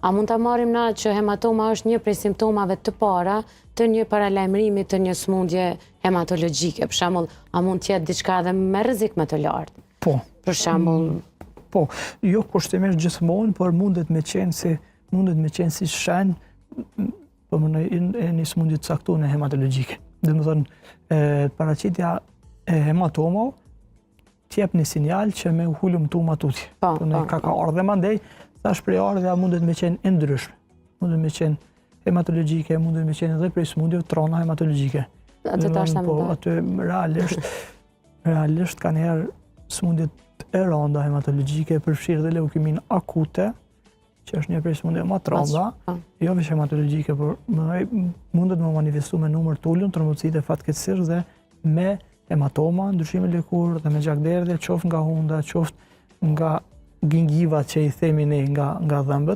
A mund ta marrim na që hematoma është një prej simptomave të para të një paralajmërimi të një sëmundje hematologjike? Për shembull, a mund të jetë diçka edhe me rrezik më të lartë? Po. Për shembull, po, jo kushtimisht gjithmonë, por mundet me qenë si shenjë e një sëmundje të caktuar hematologjike. Domethënë, paraqitja e hematomave t'jep një sinjal që me u hulum tuma tutje. Ka ardhe mandej, thash prej ardhja mundet me qenë e ndryshme. Mundet me qenë hematologjike, mundet me qenë edhe prej sëmundjeve trona hematologjike. Aty realisht kanë herë sëmundjet e rënda hematologjike, përfshirë dhe leukemin akute, që është një prej sëmundjeve më të rënda, jo vetëm hematologjike, por mundet me manifestu me numër të ulun, trombocitë e fatkeqësisht dhe me hematoma, ndryshime lëkurë dhe me gjakderdhje, qoftë nga hunda, qoftë nga gingiva që i themi ne nga dhëmbët.